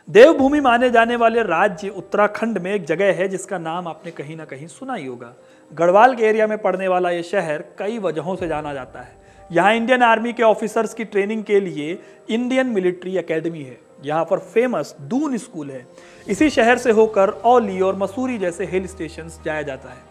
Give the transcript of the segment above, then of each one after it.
देवभूमि माने जाने वाले राज्य उत्तराखंड में एक जगह है जिसका नाम आपने कहीं ना कहीं सुना ही होगा। गढ़वाल के एरिया में पड़ने वाला ये शहर कई वजहों से जाना जाता है। यहाँ इंडियन आर्मी के ऑफिसर्स की ट्रेनिंग के लिए इंडियन मिलिट्री एकेडमी है। यहाँ पर फेमस दून स्कूल है। इसी शहर से होकर औली और मसूरी जैसे हिल स्टेशन जाया जाता है।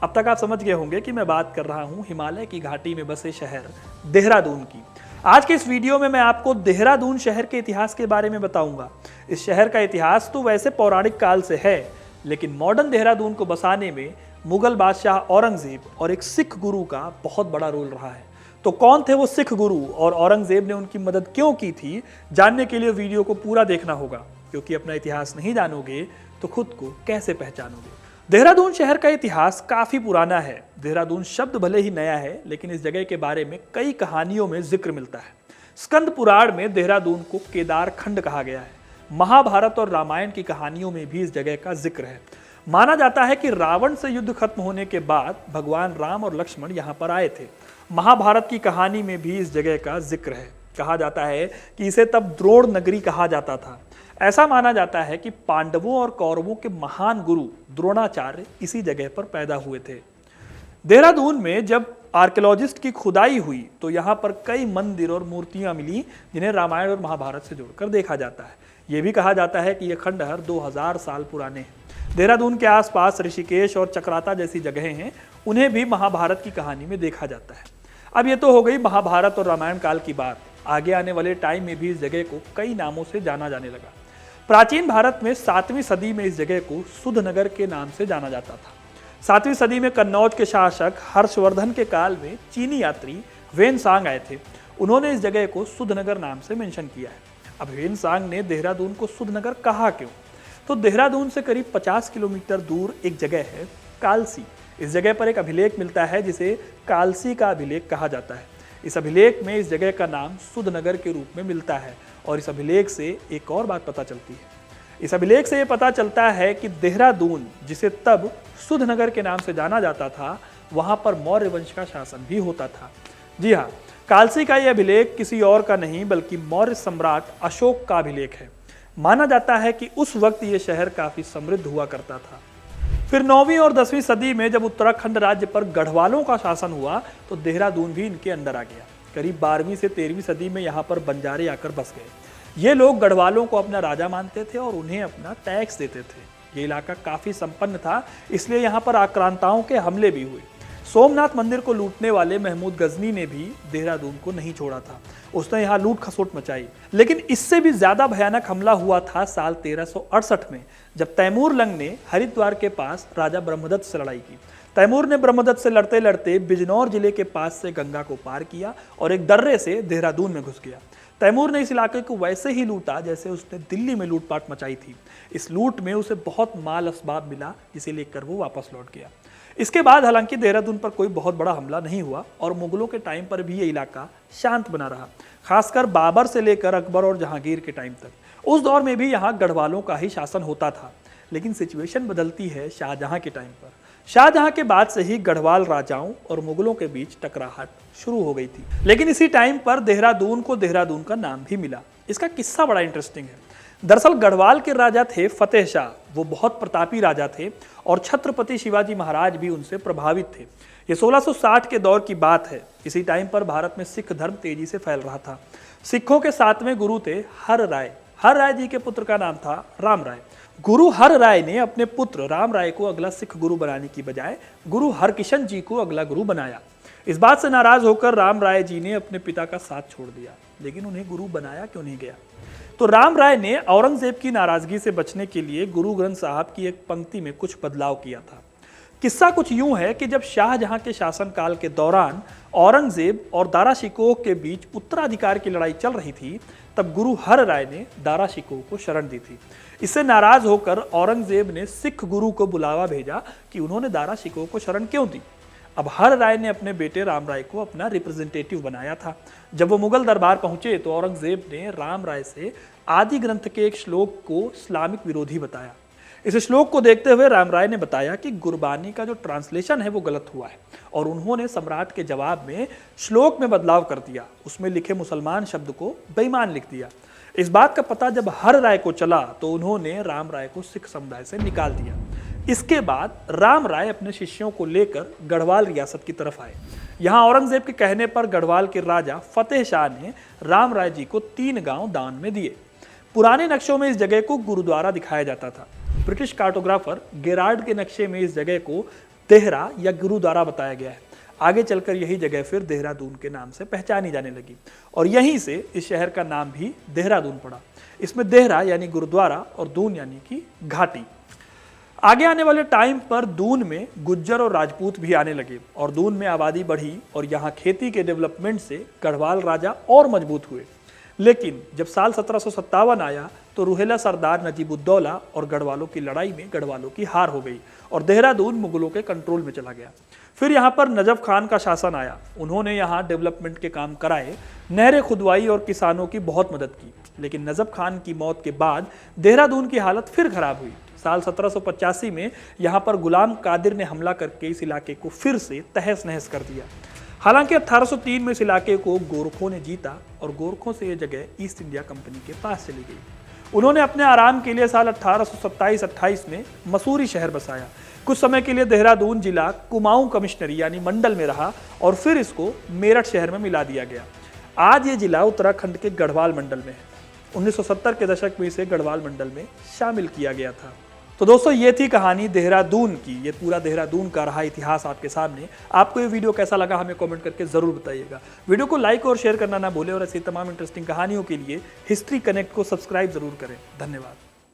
अब तक आप समझ गए होंगे कि मैं बात कर रहा हूँ हिमालय की घाटी में बसे शहर देहरादून की। आज के इस वीडियो में मैं आपको देहरादून शहर के इतिहास के बारे में बताऊंगा। इस शहर का इतिहास तो वैसे पौराणिक काल से है, लेकिन मॉडर्न देहरादून को बसाने में मुगल बादशाह औरंगजेब और एक सिख गुरु का बहुत बड़ा रोल रहा है। तो कौन थे वो सिख गुरु और औरंगजेब ने उनकी मदद क्यों की थी, जानने के लिए वीडियो को पूरा देखना होगा, क्योंकि अपना इतिहास नहीं जानोगे तो खुद को कैसे पहचानोगे। देहरादून शहर का इतिहास काफी पुराना है। देहरादून शब्द भले ही नया है, लेकिन इस जगह के बारे में कई कहानियों में जिक्र मिलता है। स्कंद पुराण में देहरादून को केदार खंड कहा गया है। महाभारत और रामायण की कहानियों में भी इस जगह का जिक्र है। माना जाता है कि रावण से युद्ध खत्म होने के बाद भगवान राम और लक्ष्मण यहाँ पर आए थे। महाभारत की कहानी में भी इस जगह का जिक्र है। कहा जाता है कि इसे तब द्रोण नगरी कहा जाता था। ऐसा माना जाता है कि पांडवों और कौरवों के महान गुरु द्रोणाचार्य इसी जगह पर पैदा हुए थे। देहरादून में जब आर्कियोलॉजिस्ट की खुदाई हुई तो यहाँ पर कई मंदिर और मूर्तियां मिली, जिन्हें रामायण और महाभारत से जोड़कर देखा जाता है। ये भी कहा जाता है कि ये खंडहर 2000 साल पुराने हैं। देहरादून के आसपास ऋषिकेश और चक्राता जैसी जगहें हैं, उन्हें भी महाभारत की कहानी में देखा जाता है। अब ये तो हो गई महाभारत और रामायण काल की बात। आगे आने वाले टाइम में भी इस जगह को कई नामों से जाना जाने लगा। प्राचीन भारत में 7वीं सदी में इस जगह को सुधनगर के नाम से जाना जाता था। 7वीं सदी में कन्नौज के शासक हर्षवर्धन के काल में चीनी यात्री वेनसांग आए थे। उन्होंने इस जगह को सुधनगर नाम से मेंशन किया है। अब वेनसांग ने देहरादून को सुधनगर कहा क्यों? तो देहरादून से करीब 50 किलोमीटर दूर एक जगह है कालसी। इस जगह पर एक अभिलेख मिलता है जिसे कालसी का अभिलेख कहा जाता है। इस अभिलेख में इस जगह का नाम सुधनगर के रूप में मिलता है। और इस अभिलेख से एक और बात पता चलती है। इस अभिलेख से ये पता चलता है कि देहरादून, जिसे तब सुधनगर के नाम से जाना जाता था, वहां पर मौर्य वंश का शासन भी होता था। जी हाँ, कालसी का यह अभिलेख किसी और का नहीं बल्कि मौर्य सम्राट अशोक का अभिलेख है। माना जाता है कि उस वक्त ये शहर काफी समृद्ध हुआ करता था। फिर 9वीं और 10वीं सदी में जब उत्तराखंड राज्य पर गढ़वालों का शासन हुआ तो देहरादून भी इनके अंदर आ गया। करीब 12वीं से 13वीं सदी में यहाँ पर बंजारे आकर बस गए। ये लोग गढ़वालों को अपना राजा मानते थे और उन्हें अपना टैक्स देते थे। ये इलाका काफी संपन्न था, इसलिए यहाँ पर आक्रांताओं के हमले भी हुए। सोमनाथ मंदिर को लूटने वाले महमूद गजनी ने भी देहरादून को नहीं छोड़ा था। उसने यहाँ लूट खसोट मचाई। लेकिन इससे भी ज्यादा भयानक हमला हुआ था साल 1368 में, जब तैमूर लंग ने हरिद्वार के पास राजा ब्रह्मदत्त से लड़ाई की। तैमूर ने ब्रह्मदत्त से लड़ते लड़ते बिजनौर जिले के पास से गंगा को पार किया और एक दर्रे से देहरादून में घुस गया। तैमूर ने इस इलाके को वैसे ही लूटा जैसे उसने दिल्ली में लूटपाट मचाई थी। इस लूट में उसे बहुत माल असबाब मिला, जिसे लेकर वो वापस लौट गया। इसके बाद हालांकि देहरादून पर कोई बहुत बड़ा हमला नहीं हुआ और मुगलों के टाइम पर भी ये इलाका शांत बना रहा, खासकर बाबर से लेकर अकबर और जहांगीर के टाइम तक। उस दौर में भी यहाँ गढ़वालों का ही शासन होता था। लेकिन सिचुएशन बदलती है शाहजहां के टाइम पर। शाहजहां के बाद से ही गढ़वाल राजाओं और मुगलों के बीच टकराहट शुरू हो गई थी। लेकिन इसी टाइम पर देहरादून को देहरादून का नाम भी मिला। इसका किस्सा बड़ा इंटरेस्टिंग है। दरअसल गढ़वाल के राजा थे फतेह शाह। वो बहुत प्रतापी राजा थे और छत्रपति शिवाजी महाराज भी उनसे प्रभावित थे। ये 1660 के दौर की बात है। इसी टाइम पर भारत में सिख धर्म तेजी से फैल रहा था। सिखों के 7वें गुरु थे हर राय। हर राय जी के पुत्र का नाम था राम राय। गुरु हर राय ने अपने पुत्र राम राय को अगला सिख गुरु बनाने की बजाय गुरु हरकिशन जी को अगला गुरु बनाया। इस बात से नाराज होकर राम राय जी ने अपने पिता का साथ छोड़ दिया। लेकिन उन्हें गुरु बनाया क्यों नहीं गया? तो राम राय ने औरंगजेब की नाराजगी से बचने के लिए गुरु ग्रंथ साहब की एक पंक्ति में कुछ बदलाव किया था। किस्सा कुछ यूं है कि जब शाहजहां के शासनकाल के दौरान औरंगजेब और दारा शिकोह के बीच उत्तराधिकार की लड़ाई चल रही थी, तब गुरु हर राय ने दारा शिकोह को शरण दी थी। इससे नाराज होकर औरंगजेब ने सिख गुरु को बुलावा भेजा कि उन्होंने दारा शिकोह को शरण क्यों दी। अब हर राय ने अपने बेटे राम राय को अपना रिप्रेजेंटेटिव बनाया था। जब वो मुगल दरबार पहुंचे तो औरंगजेब ने राम राय से आदि ग्रंथ के एक श्लोक को इस्लामिक विरोधी बताया। इस श्लोक को देखते हुए राम राय ने बताया कि गुरबानी का जो ट्रांसलेशन है वो गलत हुआ है और उन्होंने सम्राट के जवाब में श्लोक में बदलाव कर दिया। उसमें लिखे मुसलमान शब्द को बेईमान लिख दिया। इस बात का पता जब हर राय को चला तो उन्होंने राम राय को सिख समुदाय से निकाल दिया। इसके बाद राम राय अपने शिष्यों को लेकर गढ़वाल रियासत की तरफ आए। यहाँ औरंगजेब के कहने पर गढ़वाल के राजा फतेह शाह ने राम राय जी को 3 गांव दान में दिए। पुराने नक्शों में इस जगह को गुरुद्वारा दिखाया जाता था। ब्रिटिश कार्टोग्राफर गेरार्ड के नक्शे में इस जगह को देहरा या गुरुद्वारा बताया गया है। आगे चलकर यही जगह फिर देहरादून के नाम से पहचानी जाने लगी और यहीं से इस शहर का नाम भी देहरादून पड़ा। इसमें देहरा यानी गुरुद्वारा और दून यानी कि घाटी। आगे आने वाले टाइम पर दून में गुज्जर और राजपूत भी आने लगे और दून में आबादी बढ़ी और यहाँ खेती के डेवलपमेंट से गढ़वाल राजा और मजबूत हुए। लेकिन जब साल 1757 आया तो रुहेला सरदार नजीबुद्दौला और गढ़वालों की लड़ाई में गढ़वालों की हार हो गई और देहरादून मुगलों के कंट्रोल में चला गया। फिर यहाँ पर नजफ खान का शासन आया। उन्होंने यहाँ डेवलपमेंट के काम कराए, नहरें खुदवाई और किसानों की बहुत मदद की। लेकिन नजफ खान की मौत के बाद देहरादून की हालत फिर खराब हुई। साल 1785 में यहाँ पर गुलाम कादिर ने हमला करके इस इलाके को फिर से तहस नहस कर दिया। हालांकि 1803 में इस इलाके को गोरखों ने जीता और गोरखों से यह जगह ईस्ट इंडिया कंपनी के पास चली गई। उन्होंने अपने आराम के लिए साल 1827-28 में मसूरी शहर बसाया। कुछ समय के लिए देहरादून जिला कुमाऊं कमिश्नरी यानी मंडल में रहा और फिर इसको मेरठ शहर में मिला दिया गया। आज ये जिला उत्तराखंड के गढ़वाल मंडल में है। 1970 के दशक में इसे गढ़वाल मंडल में शामिल किया गया था। तो दोस्तों ये थी कहानी देहरादून की। ये पूरा देहरादून का रहा इतिहास आपके सामने। आपको ये वीडियो कैसा लगा हमें कमेंट करके जरूर बताइएगा। वीडियो को लाइक और शेयर करना ना भूलें और ऐसी तमाम इंटरेस्टिंग कहानियों के लिए हिस्ट्री कनेक्ट को सब्सक्राइब जरूर करें। धन्यवाद।